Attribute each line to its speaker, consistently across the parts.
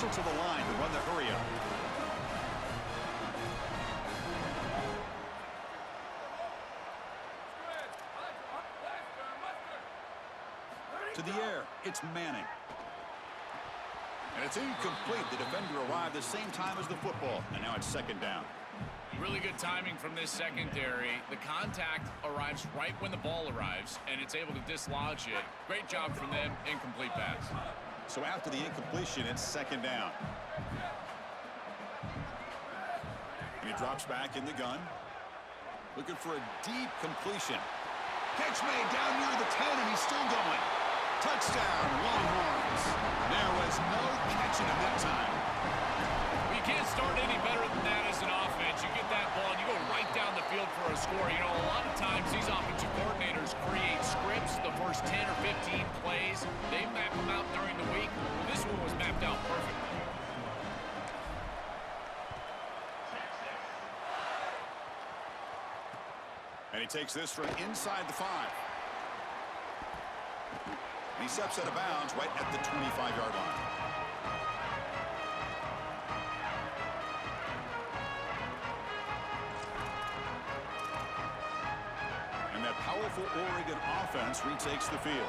Speaker 1: Marshall to the line to run the hurry up. To the air, it's Manning. And it's incomplete. The defender arrived the same time as the football, and now it's second down.
Speaker 2: Really good timing from this secondary. The contact arrives right when the ball arrives, and it's able to dislodge it. Great job from them. Incomplete pass.
Speaker 1: So after the incompletion, it's second down. And he drops back in the gun. Looking for a deep completion. Catch made down near the 10, and he's still going. Touchdown, Longhorns. There was no catching him that time.
Speaker 2: You can't start any better than that as an offense. You get that ball, and you go right down the field for a score. You know, a lot of times these offensive coordinators create scripts the first 10 or 15 plays. They map them out during the week. Well, this one was mapped out perfectly.
Speaker 1: And he takes this from inside the 5. And he steps out of bounds right at the 25-yard line. And that powerful Oregon offense retakes the field.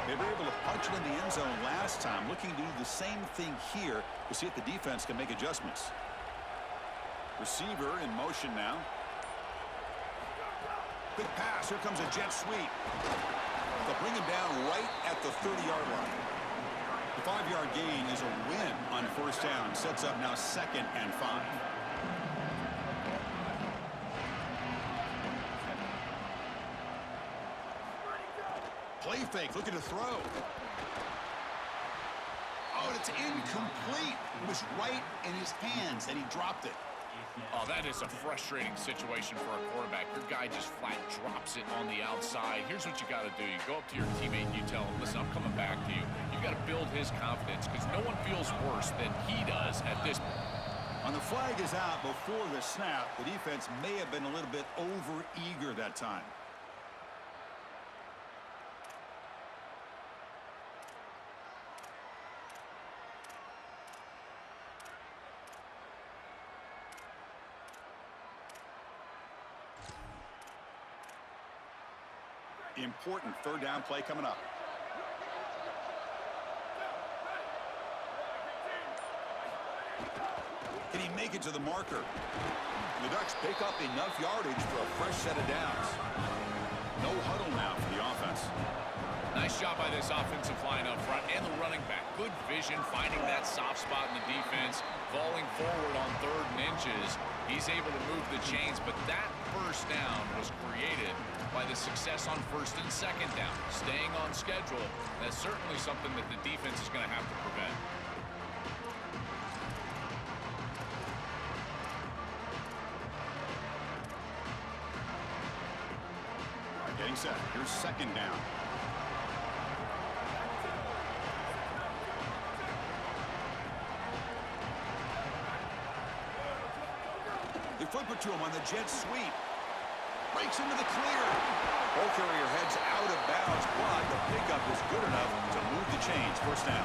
Speaker 1: They were able to punch it in the end zone last time, looking to do the same thing here to see if the defense can make adjustments. Receiver in motion now. Quick pass. Here comes a jet sweep. They'll bring him down right at the 30-yard line. The 5-yard gain is a win on first down. Sets up now second and 5. Play fake, looking to throw. Oh, it's incomplete. It was right in his hands, and he dropped it.
Speaker 2: Oh, that is a frustrating situation for a quarterback. Your guy just flat drops it on the outside. Here's what you got to do. You go up to your teammate and you tell him, listen, I'm coming back to you. You got to build his confidence because no one feels worse than he does at this point.
Speaker 1: On the flag is out before the snap. The defense may have been a little bit over-eager that time. Important third down play coming up. Can he make it to the marker? The Ducks pick up enough yardage for a fresh set of downs. No huddle now for the offense.
Speaker 2: Nice job by this offensive line up front and the running back. Good vision, finding that soft spot in the defense, falling forward on 3rd and inches. He's able to move the chains, but that first down was created by the success on 1st and 2nd down. Staying on schedule, that's certainly something that the defense is going to have to prevent.
Speaker 1: Getting set. Here's 2nd down. They flip it to him on the jet sweep. Breaks into the clear. Ball carrier heads out of bounds, but the pickup is good enough to move the chains. First down.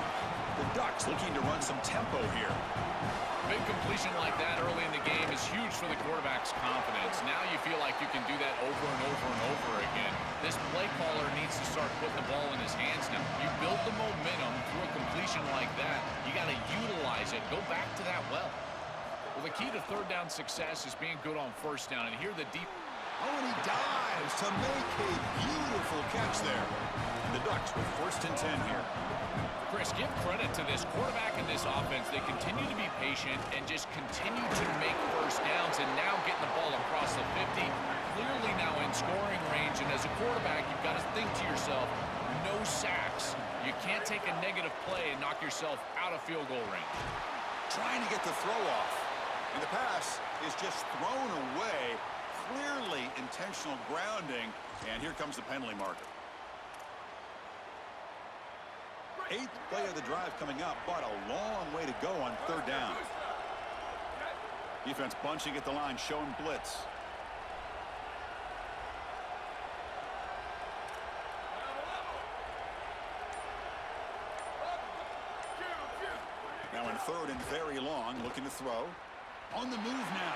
Speaker 1: The Ducks looking to run some tempo here.
Speaker 2: Big completion like that early in the game is huge for the quarterback's confidence. Now you feel like you can do that over and over and over again. This play caller needs to start putting the ball in his hands now. You build the momentum through a completion like that. You got to utilize it. Go back to that well. Well, the key to third down success is being good on first down. And here the deep...
Speaker 1: Oh, and he dives to make a beautiful catch there. And the Ducks with 1st and 10 here.
Speaker 2: Chris, give credit to this quarterback and this offense. They continue to be patient and just continue to make first downs and now getting the ball across the 50. Clearly now in scoring range. And as a quarterback, you've got to think to yourself, no sacks. You can't take a negative play and knock yourself out of field goal range.
Speaker 1: Trying to get the throw off. And the pass is just thrown away. Clearly intentional grounding. And here comes the penalty marker. 8th play of the drive coming up, but a long way to go on 3rd down. Defense bunching at the line, showing blitz. Now Now in third and very long, looking to throw. On the move now.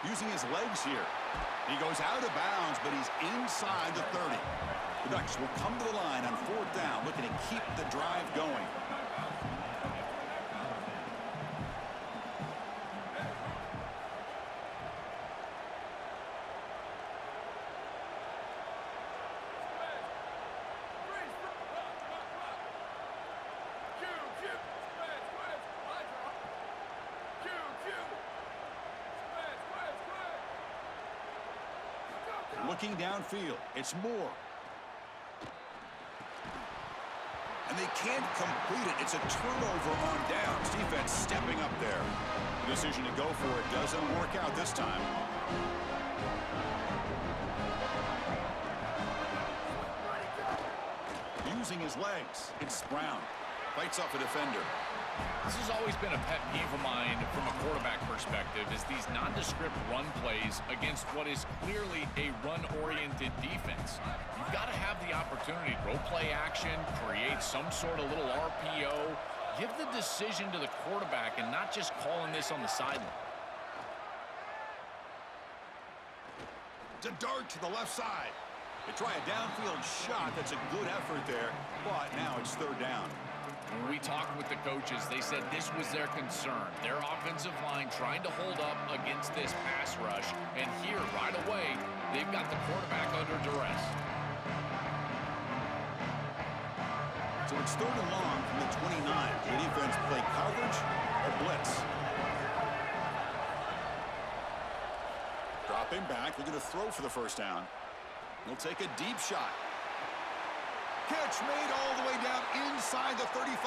Speaker 1: Using his legs here. He goes out of bounds, but he's inside the 30. The Ducks will come to the line on fourth down, looking to keep the drive going. Looking downfield, it's Moore. And they can't complete it. It's a turnover on downs. Defense stepping up there. The decision to go for it doesn't work out this time. Using his legs, it's Brown. Fights off a defender.
Speaker 2: This has always been a pet peeve of mine from a quarterback perspective, is these nondescript run plays against what is clearly a run-oriented defense. You've got to have the opportunity to throw play action, create some sort of little RPO, give the decision to the quarterback and not just calling this on the sideline.
Speaker 1: It's a dart to the left side. They try a downfield shot. That's a good effort there, but now it's third down.
Speaker 2: When we talked with the coaches, they said this was their concern. Their offensive line trying to hold up against this pass rush. And here, right away, they've got the quarterback under duress.
Speaker 1: So it's third and long from the 29. The defense play coverage or blitz. Dropping back, looking to throw for the first down. He'll take a deep shot. Catch made all the way down inside the 35.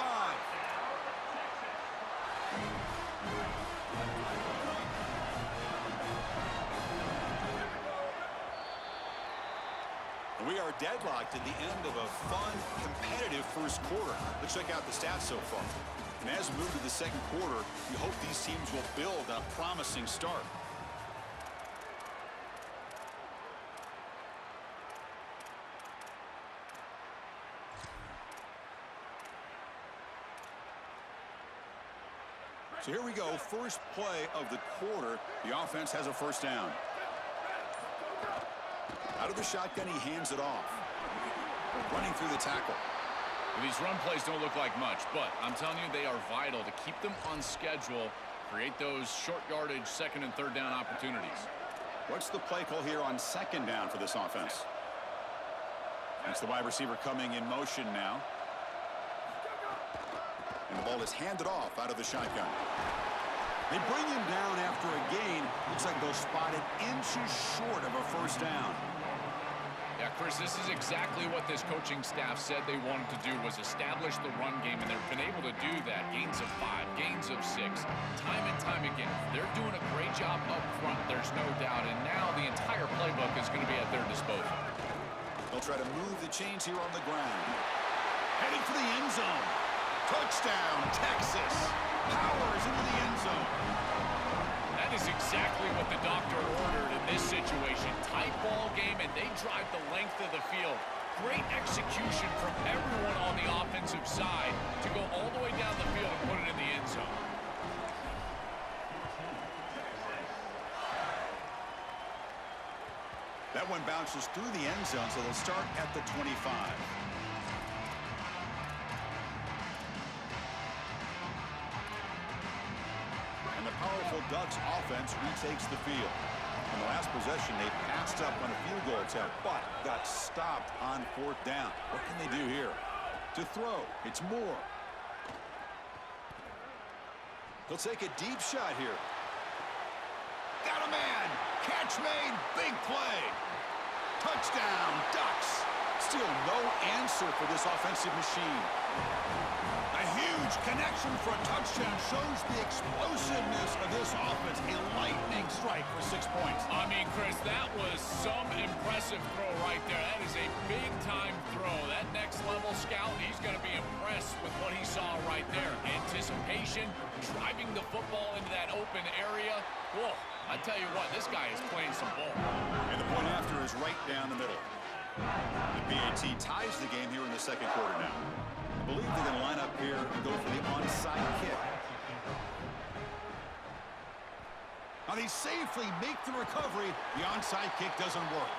Speaker 1: We are deadlocked at the end of a fun, competitive first quarter. Let's check out the stats so far. And as we move to the second quarter, we hope these teams will build a promising start. So here we go, first play of the quarter. The offense has a first down. Out of the shotgun, he hands it off. Running through the tackle.
Speaker 2: Well, these run plays don't look like much, but I'm telling you, they are vital to keep them on schedule, create those short yardage second and third down opportunities.
Speaker 1: What's the play call here on second down for this offense? That's the wide receiver coming in motion now. And the ball is handed off out of the shotgun. They bring him down after a gain. Looks like they'll spot it inches short of a first down.
Speaker 2: Yeah, Chris, this is exactly what this coaching staff said they wanted to do, was establish the run game, and they've been able to do that. Gains of 5, gains of 6, time and time again. They're doing a great job up front, there's no doubt, and now the entire playbook is going to be at their disposal.
Speaker 1: They'll try to move the chains here on the ground. Heading for the end zone. Touchdown, Texas. Powers into the end zone.
Speaker 2: That is exactly what the doctor ordered in this situation. Tight ball game, and they drive the length of the field. Great execution from everyone on the offensive side to go all the way down the field and put it in the end zone.
Speaker 1: That one bounces through the end zone, so they'll start at the 25. And the powerful Ducks offense retakes the field. On the last possession, they passed up on a field goal attempt, but got stopped on fourth down. What can they do here? To throw, it's Moore. He'll take a deep shot here. Got a man. Catch made. Big play. Touchdown, Ducks. Still no answer for this offensive machine. A huge connection for a touchdown shows the explosiveness of this offense. A lightning strike for 6 points.
Speaker 2: I mean, Chris, that was some impressive throw right there. That is a big-time throw. That next-level scout, he's going to be impressed with what he saw right there. Anticipation, driving the football into that open area. Whoa, I tell you what, this guy is playing some ball.
Speaker 1: And the point after is right down the middle. The BAT ties the game here in the second quarter now. I believe they're going to line up here and go for the onside kick. Now they safely make the recovery. The onside kick doesn't work.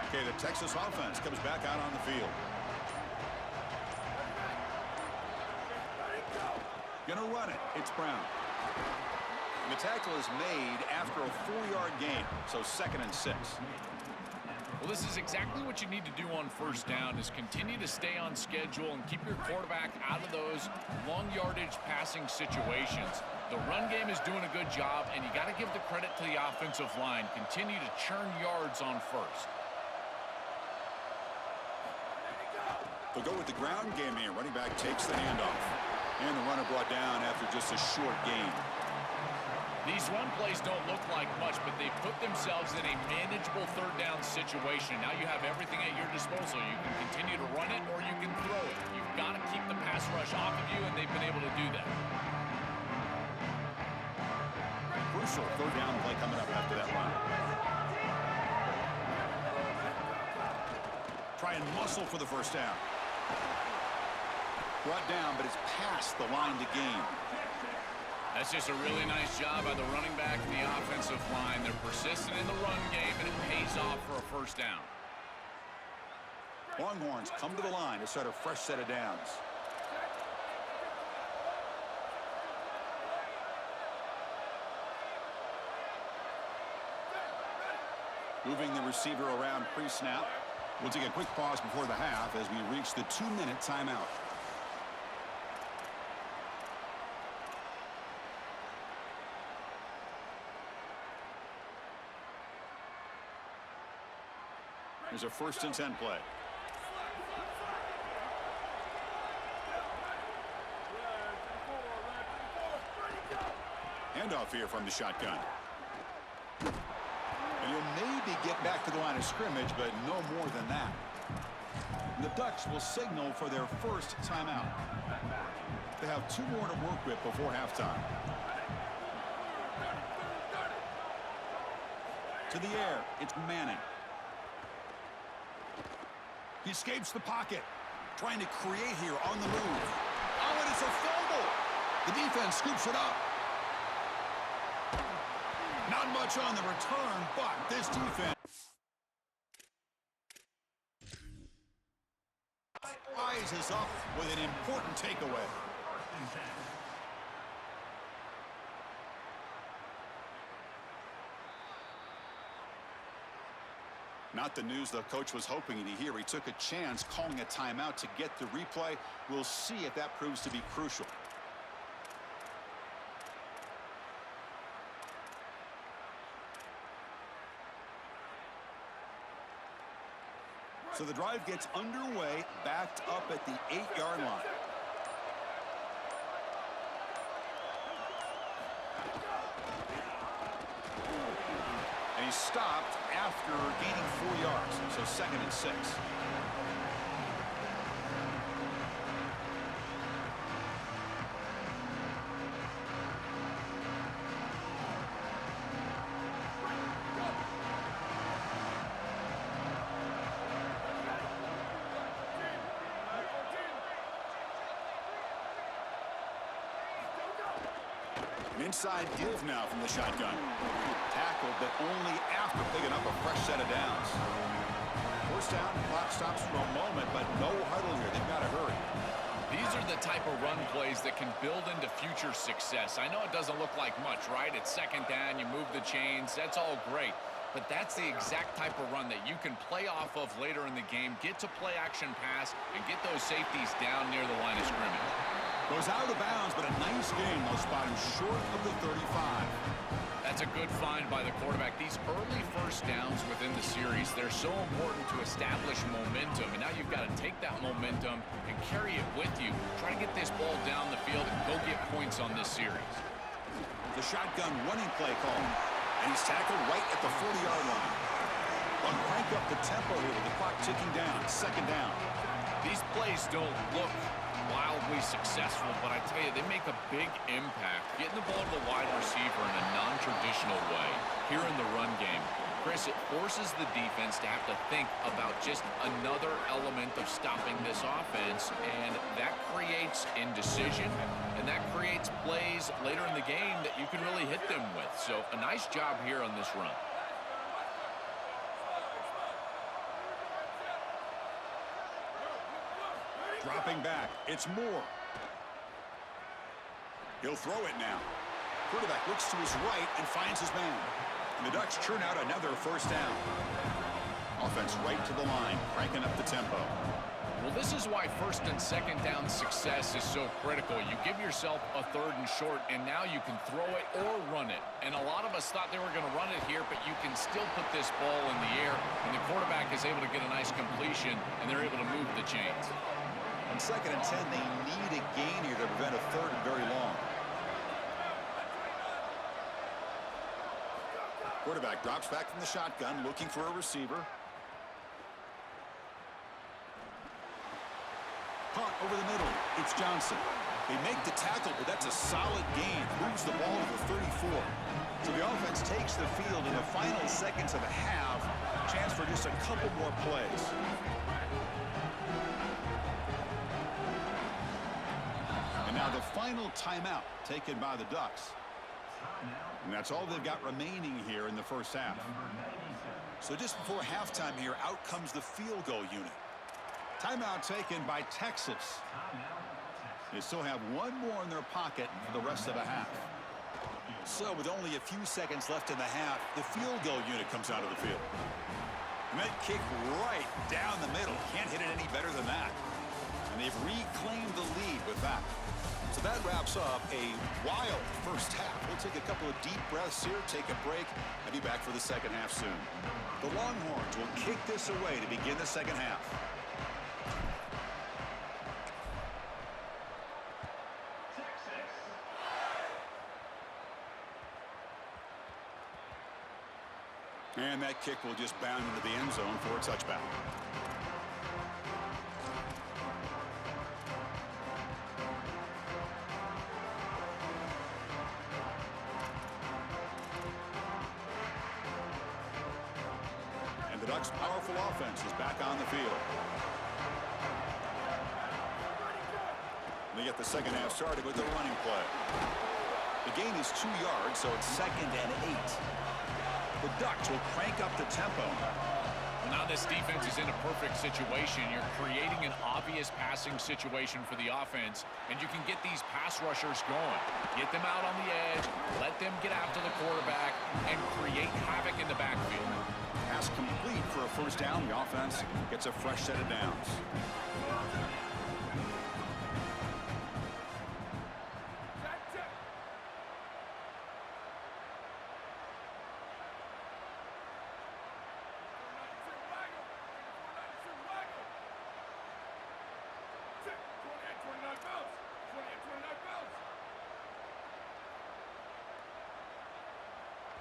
Speaker 1: Okay, the Texas offense comes back out on the field. Gonna run it. It's Brown. The tackle is made after a 4-yard gain, so 2nd and 6.
Speaker 2: Well, this is exactly what you need to do on first down is continue to stay on schedule and keep your quarterback out of those long yardage passing situations. The run game is doing a good job, and you got to give the credit to the offensive line. Continue to churn yards on first.
Speaker 1: They'll go with the ground game here. Running back takes the handoff. And the runner brought down after just a short gain.
Speaker 2: These run plays don't look like much, but they put themselves in a manageable 3rd down situation. Now you have everything at your disposal. You can continue to run it or you can throw it. You've got to keep the pass rush off of you, and they've been able to do that.
Speaker 1: Crucial 3rd down play coming up after that run. Try and muscle for the 1st down. Brought down, but it's past the line to gain.
Speaker 2: That's just a really nice job by the running back and the offensive line. They're persistent in the run game, and it pays off for a 1st down.
Speaker 1: Longhorns come to the line to start a fresh set of downs. Moving the receiver around pre-snap. We'll take a quick pause before the half as we reach the 2-minute timeout. There's a 1st and 10 play. Handoff here from the shotgun. And you'll maybe get back to the line of scrimmage, but no more than that. And the Ducks will signal for their 1st timeout. They have 2 more to work with before halftime. To the air, it's Manning. He escapes the pocket, trying to create here on the move. Oh, and it's a fumble. The defense scoops it up. Not much on the return, but this defense rises up with an important takeaway. Not the news the coach was hoping to hear. He took a chance calling a timeout to get the replay. We'll see if that proves to be crucial. So the drive gets underway, backed up at the 8-yard line. And he stopped after gaining 4 yards, so 2nd and 6. An inside give now from the shotgun. Tackled, but only after picking up a fresh set of downs. 1st down, clock stops for a moment, but no huddle here. They've got to hurry.
Speaker 2: These are the type of run plays that can build into future success. I know it doesn't look like much, right? It's 2nd down, you move the chains, that's all great. But that's the exact type of run that you can play off of later in the game, get to play action pass, and get those safeties down near the line of scrimmage.
Speaker 1: Goes out of bounds, but a nice gain. They'll spot him short of the 35.
Speaker 2: That's a good find by the quarterback. These early 1st downs within the series, they're so important to establish momentum. And now you've got to take that momentum and carry it with you. Try to get this ball down the field and go get points on this series.
Speaker 1: The shotgun running play call. And he's tackled right at the 40-yard line. They'll crank up the tempo here with the clock ticking down. 2nd down.
Speaker 2: These plays don't look wildly successful, but I tell you, they make a big impact. Getting the ball to the wide receiver in a non-traditional way here in the run game. Chris, it forces the defense to have to think about just another element of stopping this offense, and that creates indecision, and that creates plays later in the game that you can really hit them with. So a nice job here on this run.
Speaker 1: Dropping back, it's Moore. He'll throw it now. Quarterback looks to his right and finds his man. And the Ducks churn out another first down. Offense right to the line, cranking up the tempo.
Speaker 2: Well, this is why first and second down success is so critical. You give yourself a third and short, and now you can throw it or run it. And a lot of us thought they were going to run it here, but you can still put this ball in the air, and the quarterback is able to get a nice completion, and they're able to move the chains.
Speaker 1: On 2nd and 10, they need a gain here to prevent a third and very long. Quarterback drops back from the shotgun, looking for a receiver. Caught over the middle. It's Johnson. They make the tackle, but that's a solid gain. Moves the ball to the 34. So the offense takes the field in the final seconds of the half. Chance for just a couple more plays. And now the final timeout taken by the Ducks. And that's all they've got remaining here in the first half. So just before halftime here, out comes the field goal unit. Timeout taken by Texas. They still have one more in their pocket for the rest of the half. So with only a few seconds left in the half, the field goal unit comes out of the field. And that kick right down the middle. Can't hit it any better than that. And they've reclaimed the lead with that. So that wraps up a wild first half. We'll take a couple of deep breaths here, take a break, and be back for the second half soon. The Longhorns will kick this away to begin the second half. And that kick will just bound into the end zone for a touchback. And the Ducks' powerful offense is back on the field. And they get the second half started with the running play. The gain is 2 yards, so it's 2nd and 8. The Ducks will crank up the tempo.
Speaker 2: Well, now this defense is in a perfect situation. You're creating an obvious passing situation for the offense, and you can get these pass rushers going. Get them out on the edge, let them get after the quarterback, and create havoc in the backfield.
Speaker 1: Pass complete for a first down. The offense gets a fresh set of downs.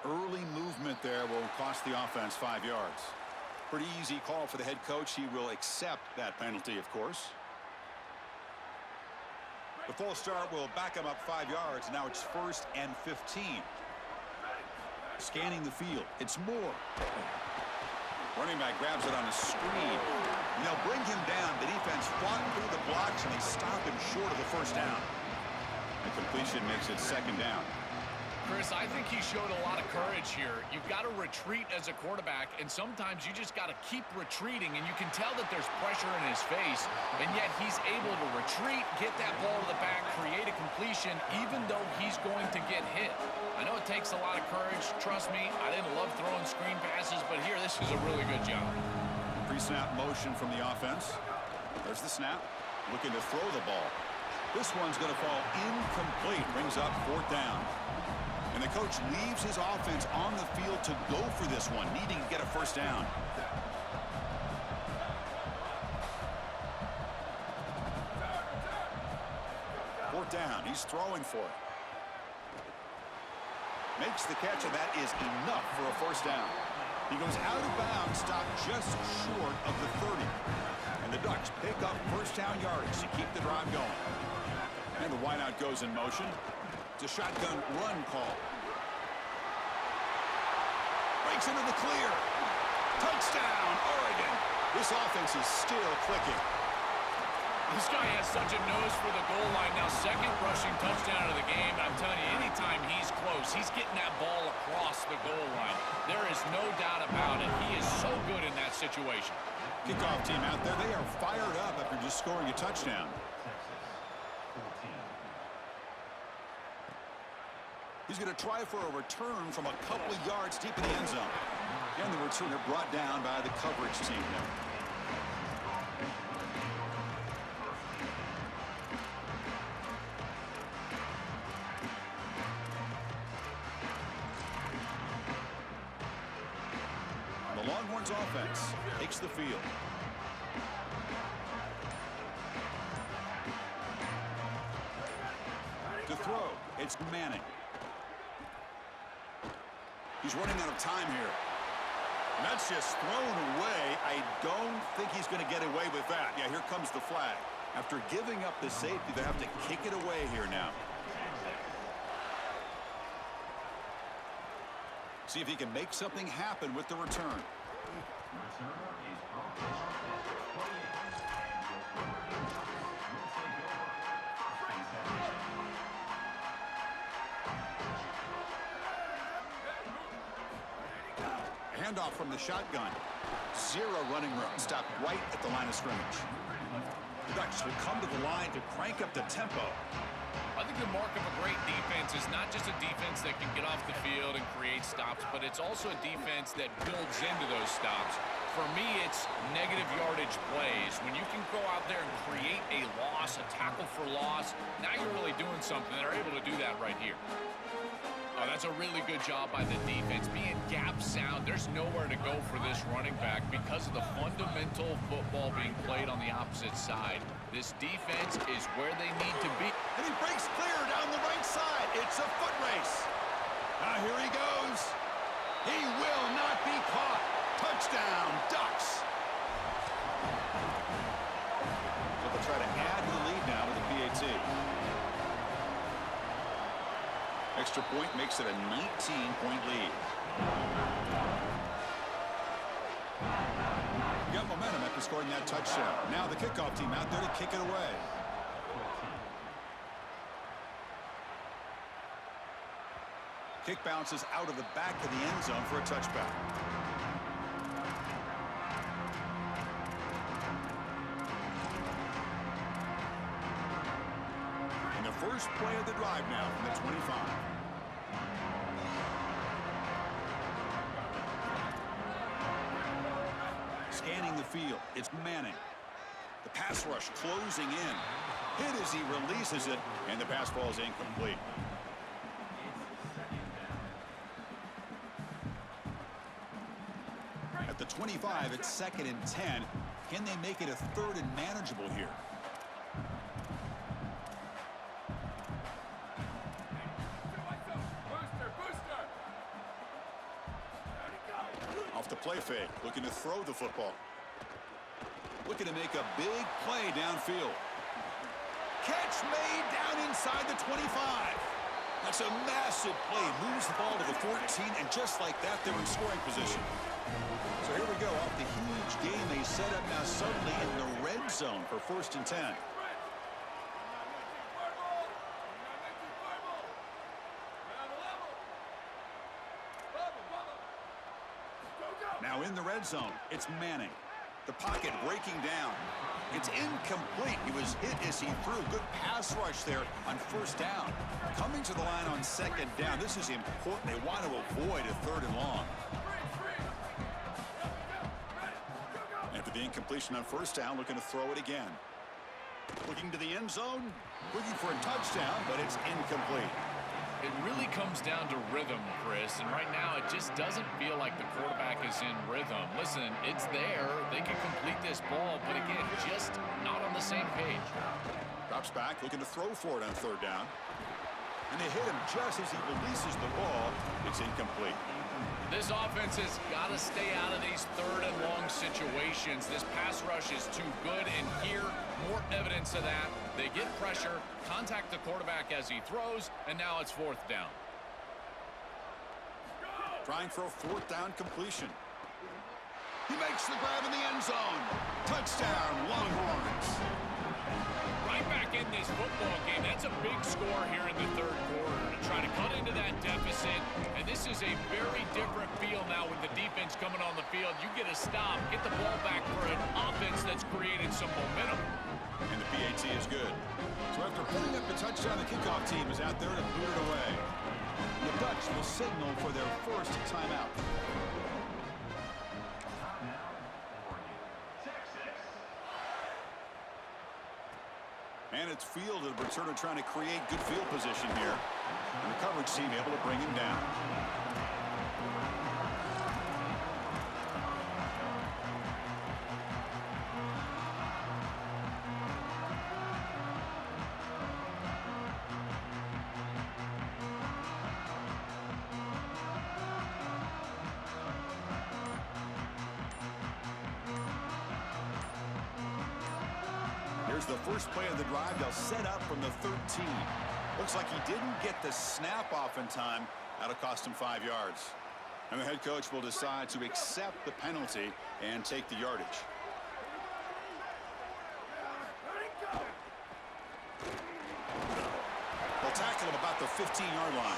Speaker 1: Early movement there will cost the offense 5 yards. Pretty easy call for the head coach. He will accept that penalty, of course. The false start will back him up 5 yards. Now it's 1st and 15. Scanning the field. It's Moore. Running back grabs it on a screen. And they'll bring him down. The defense fought through the blocks, and they stop him short of the first down. The completion makes it 2nd down.
Speaker 2: Chris, I think he showed a lot of courage here. You've got to retreat as a quarterback, and sometimes you just got to keep retreating, and you can tell that there's pressure in his face, and yet he's able to retreat, get that ball to the back, create a completion, even though he's going to get hit. I know it takes a lot of courage. Trust me, I didn't love throwing screen passes, but here, this is a really good job.
Speaker 1: Pre-snap motion from the offense. There's the snap. Looking to throw the ball. This one's going to fall incomplete. Brings up 4th down. And the coach leaves his offense on the field to go for this one, needing to get a first down. Fourth down. He's throwing for it. Makes the catch, and that is enough for a first down. He goes out of bounds, stopped just short of the 30. And the Ducks pick up first down yardage to keep the drive going. And the wideout goes in motion. It's a shotgun run call. Breaks into the clear. Touchdown, Oregon. This offense is still clicking.
Speaker 2: This guy has such a nose for the goal line. Now, second rushing touchdown of the game. I'm telling you, anytime he's close, he's getting that ball across the goal line. There is no doubt about it. He is so good in that situation.
Speaker 1: Kickoff team out there. They are fired up after just scoring a touchdown. He's going to try for a return from a couple of yards deep in the end zone. And the returner brought down by the coverage team there. The Longhorns offense takes the field. To throw, it's Manning. He's running out of time here. And that's just thrown away. I don't think he's going to get away with that. Yeah, here comes the flag. After giving up the safety, they have to kick it away here now. See if he can make something happen with the return. Handoff from the shotgun. Zero running room. Stopped right at the line of scrimmage. The Ducks will come to the line to crank up the tempo.
Speaker 2: I think the mark of a great defense is not just a defense that can get off the field and create stops, but it's also a defense that builds into those stops. For me, it's negative yardage plays. When you can go out there and create a loss, a tackle for loss, now you're really doing something. They're able to do that right here. Oh, that's a really good job by the defense. Being gap sound, there's nowhere to go for this running back because of the fundamental football being played on the opposite side. This defense is where they need to be.
Speaker 1: And he breaks clear down the right side. It's a foot race. Now here he goes. He will not be caught. Touchdown, Ducks. So they'll try to add to the lead now with the PAT. Extra point makes it a 19-point lead. Got momentum after scoring that touchdown. Now the kickoff team out there to kick it away. Kick bounces out of the back of the end zone for a touchback. And the first play of the drive now from the 25. Scanning the field, it's Manning. The pass rush closing in. Hit as he releases it, and the pass ball is incomplete. At the 25, it's 2nd and 10. Can they make it a 3rd and manageable here? Off the play fake, looking to throw the football. Looking to make a big play downfield. Catch made down inside the 25. That's a massive play. Moves the ball to the 14, and just like that, they're in scoring position. So here we go, off the huge game they set up now suddenly in the red zone for 1st and 10. Now in the red zone, it's Manning. The pocket breaking down. It's incomplete. He was hit as he threw. Good pass rush there on 1st down. Coming to the line on 2nd down. This is important. They want to avoid a 3rd and long. After the incompletion on 1st down, looking to throw it again. Looking to the end zone. Looking for a touchdown, but it's incomplete.
Speaker 2: It really comes down to rhythm, Chris, and right now it just doesn't feel like the quarterback is in rhythm. Listen, it's there. They can complete this ball, but again, just not on the same page.
Speaker 1: Drops back, looking to throw for it on 3rd down. and they hit him just as he releases the ball. It's incomplete.
Speaker 2: This offense has got to stay out of these third and long situations. This pass rush is too good, and here, more evidence of that. They get pressure, contact the quarterback as he throws, and now it's fourth down.
Speaker 1: Trying for a fourth down completion. He makes the grab in the end zone. Touchdown, Longhorns.
Speaker 2: Right back in this football game. That's a big score here in the third quarter to try to cut into that deficit. And this is a very different feel now with the defense coming on the field. You get a stop, get the ball back for an offense that's created some momentum.
Speaker 1: And the PAT is good. So after putting up the touchdown, the kickoff team is out there to boot it away. The Ducks will signal for their first timeout. And it's Field, the returner, trying to create good field position here. And the coverage team able to bring him down. Here's the first play of the drive. They'll set up from the 13. Looks like he didn't get the snap off in time. That'll cost him 5 yards. And the head coach will decide to accept the penalty and take the yardage. They'll tackle him about the 15-yard line.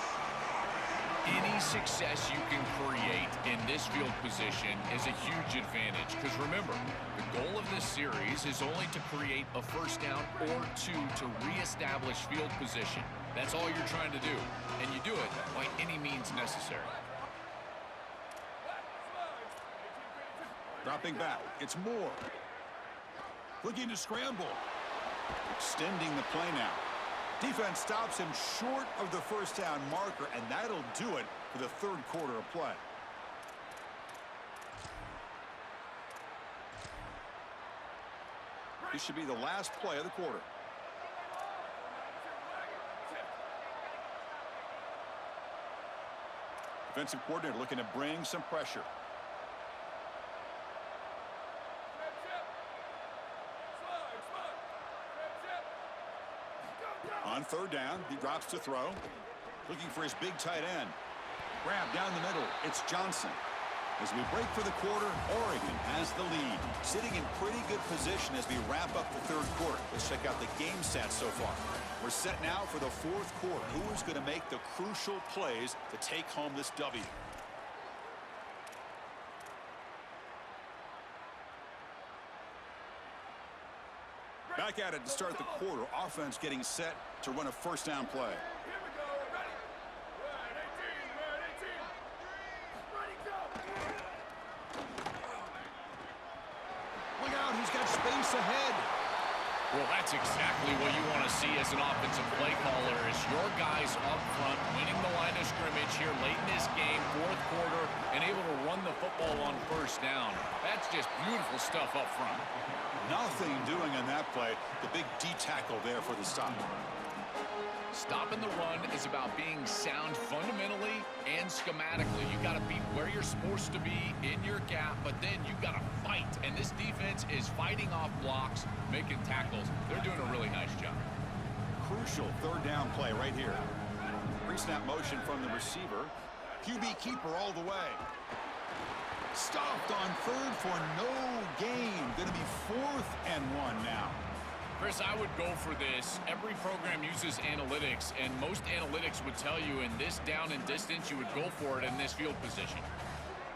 Speaker 2: Any success you can create in this field position is a huge advantage. Because remember, the goal of this series is only to create a first down or two to reestablish field position. That's all you're trying to do. And you do it by any means necessary.
Speaker 1: Dropping back, it's Moore. Looking to scramble. Extending the play now. Defense stops him short of the first down marker, and that'll do it for the third quarter of play. This should be the last play of the quarter. Defensive coordinator looking to bring some pressure. On third down, he drops to throw. Looking for his big tight end. Grab down the middle. It's Johnson. As we break for the quarter, Oregon has the lead. Sitting in pretty good position as we wrap up the third quarter. Let's check out the game stats so far. We're set now for the fourth quarter. Who is going to make the crucial plays to take home this W? Back at it to start the quarter. Offense getting set to run a first down play. Look out, he's got space ahead.
Speaker 2: Well, that's exactly what you want to see as an offensive play caller is your guys up front winning the line of scrimmage here late in this game, fourth quarter, and able to run the football on first down. That's just beautiful stuff up front.
Speaker 1: Nothing doing on that play. The big D tackle there for the stop.
Speaker 2: Stopping the run is about being sound fundamentally and schematically. You got to be where you're supposed to be in your gap, but then you got to fight. And this defense is fighting off blocks, making tackles. They're doing a really nice job.
Speaker 1: Crucial third down play right here. Pre-snap motion from the receiver. QB keeper all the way. Stopped on third for no gain. Going to be 4th and 1 now.
Speaker 2: Chris, I would go for this. Every program uses analytics, and most analytics would tell you in this down and distance, you would go for it in this field position.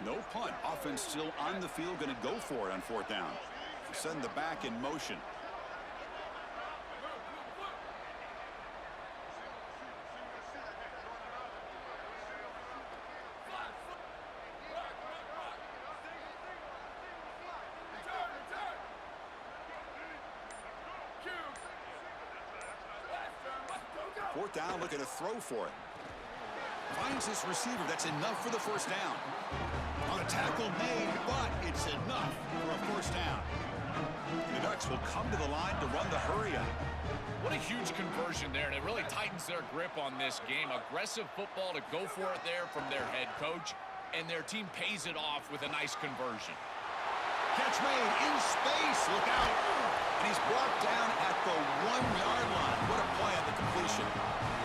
Speaker 1: No punt. Offense still on the field, going to go for it on 4th down. Send the back in motion. Fourth down, looking to throw for it. Finds his receiver. That's enough for the first down. On a tackle made, but it's enough for a first down. The Ducks will come to the line to run the hurry up.
Speaker 2: What a huge conversion there, and it really tightens their grip on this game. Aggressive football to go for it there from their head coach, and their team pays it off with a nice conversion.
Speaker 1: Catch made in space. Look out. And he's brought down at the 1-yard line. What a play on the completion.